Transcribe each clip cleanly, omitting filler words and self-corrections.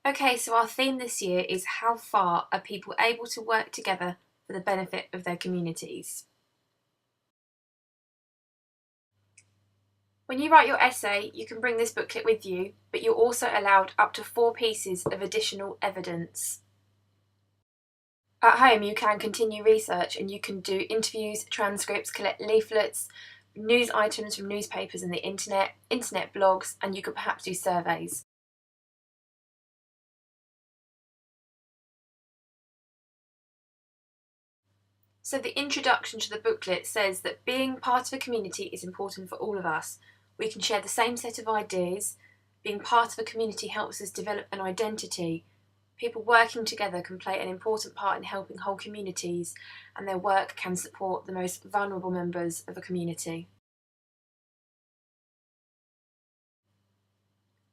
Okay, so our theme this year is how far are people able to work together for the benefit of their communities? When you write your essay, you can bring this booklet with you, but you're also allowed up to 4 pieces of additional evidence. At home, you can continue research and you can do interviews, transcripts, collect leaflets, news items from newspapers and the internet blogs, and you could perhaps do surveys. So the introduction to the booklet says that being part of a community is important for all of us. We can share the same set of ideas. Being part of a community helps us develop an identity. People working together can play an important part in helping whole communities, and their work can support the most vulnerable members of a community.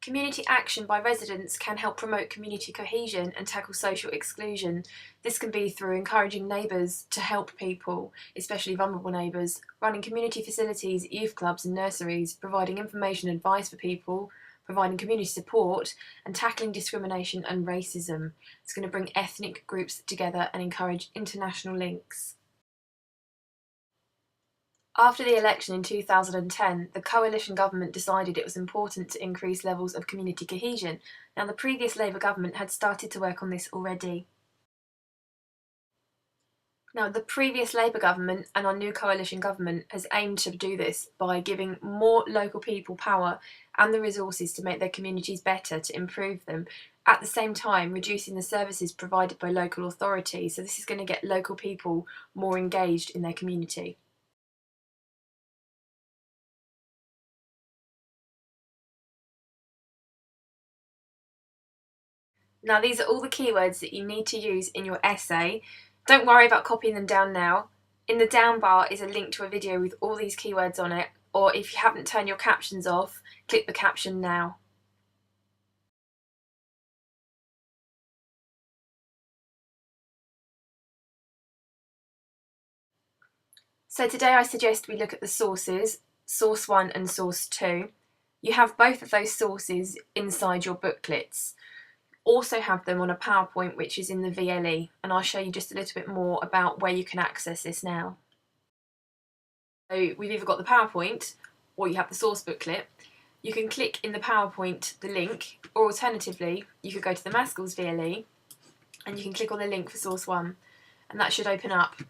Community action by residents can help promote community cohesion and tackle social exclusion. This can be through encouraging neighbours to help people, especially vulnerable neighbours, running community facilities, youth clubs and nurseries, providing information and advice for people, providing community support, and tackling discrimination and racism. It's going to bring ethnic groups together and encourage international links. After the election in 2010, the coalition government decided it was important to increase levels of community cohesion. Now, the previous Labour government had started to work on this already. Now, the previous Labour government and our new coalition government has aimed to do this by giving more local people power and the resources to make their communities better, to improve them, at the same time reducing the services provided by local authorities. So this is going to get local people more engaged in their community. Now, these are all the keywords that you need to use in your essay. Don't worry about copying them down now. In the down bar is a link to a video with all these keywords on it, or if you haven't turned your captions off, click the caption now. So today I suggest we look at the sources, source 1 and source 2. You have both of those sources inside your booklets. Also have them on a PowerPoint which is in the VLE, and I'll show you just a little bit more about where you can access this now. So we've either got the PowerPoint or you have the source booklet. You can click in the PowerPoint the link, or alternatively you could go to the Maskell's VLE and you can click on the link for source 1, and that should open up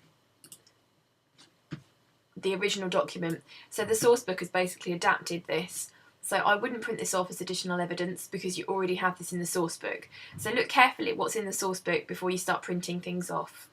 the original document. So the source book has basically adapted this. So I wouldn't print this off as additional evidence because you already have this in the source book. So look carefully at what's in the source book before you start printing things off.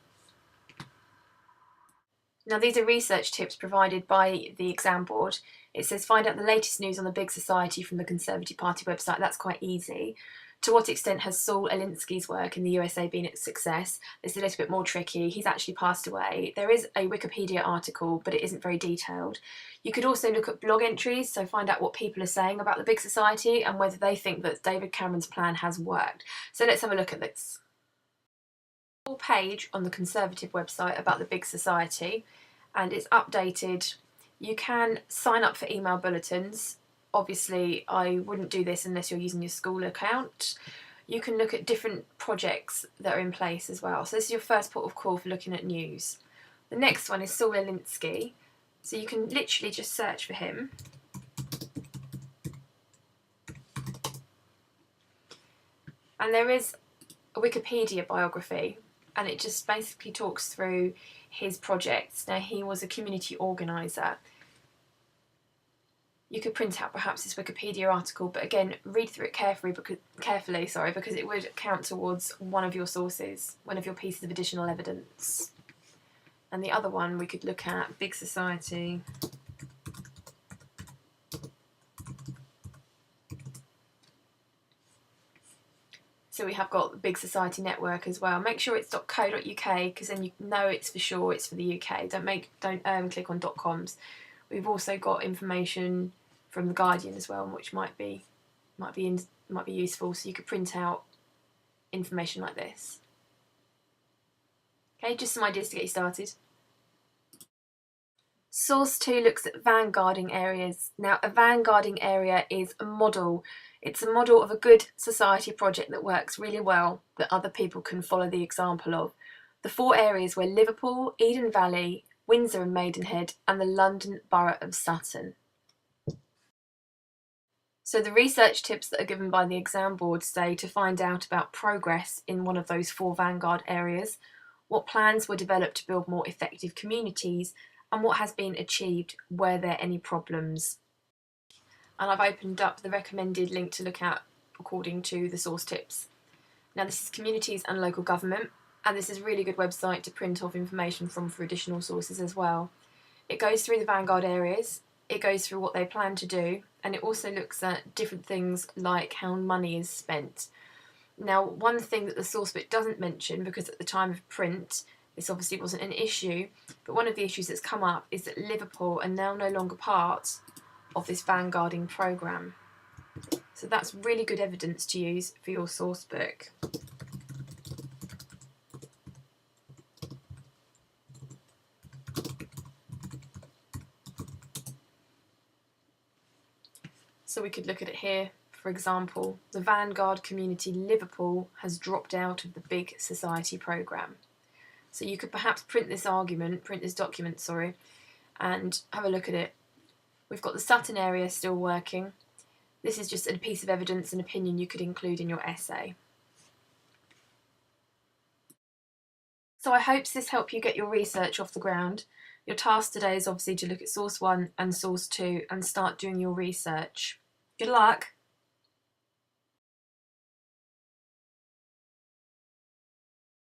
Now, these are research tips provided by the exam board. It says find out the latest news on the big society from the Conservative Party website. That's quite easy. To what extent has Saul Alinsky's work in the USA been a success? It's a little bit more tricky. He's actually passed away. There is a Wikipedia article, but it isn't very detailed. You could also look at blog entries, so find out what people are saying about the big society and whether they think that David Cameron's plan has worked. So let's have a look at this. Full page on the Conservative website about the big society, and it's updated. You can sign up for email bulletins. Obviously, I wouldn't do this unless you're using your school account. You can look at different projects that are in place as well. So this is your first port of call for looking at news. The next one is Saul Alinsky. So you can literally just search for him. And there is a Wikipedia biography, and it just basically talks through his projects. Now, he was a community organiser. You could print out perhaps this Wikipedia article, but again, read through it carefully because it would count towards one of your sources, one of your pieces of additional evidence. And the other one we could look at, Big Society. So we have got the Big Society Network as well. Make sure it's .co.uk because then you know it's for sure it's for the UK. Don't click on .coms. We've also got information from the Guardian as well, which might be useful. So you could print out information like this. Okay, just some ideas to get you started. Source 2 looks at vanguarding areas. Now, a vanguarding area is a model. It's a model of a good society project that works really well, that other people can follow the example of. The 4 areas were Liverpool, Eden Valley, Windsor and Maidenhead, and the London Borough of Sutton. So the research tips that are given by the exam board say to find out about progress in one of those 4 vanguard areas, what plans were developed to build more effective communities, and what has been achieved. Were there any problems? And I've opened up the recommended link to look at according to the source tips. Now this is communities and local government, and this is a really good website to print off information from for additional sources as well. It goes through the vanguard areas, it goes through what they plan to do, and it also looks at different things like how money is spent. Now, one thing that the source book doesn't mention, because at the time of print this obviously wasn't an issue, but one of the issues that's come up is that Liverpool are now no longer part of this vanguarding programme. So that's really good evidence to use for your source book. So we could look at it here. For example, the vanguard community Liverpool has dropped out of the big society programme. So you could perhaps print this document, and have a look at it. We've got the Sutton area still working. This is just a piece of evidence and opinion you could include in your essay. So I hope this helped you get your research off the ground. Your task today is obviously to look at source 1 and source 2 and start doing your research. Good luck!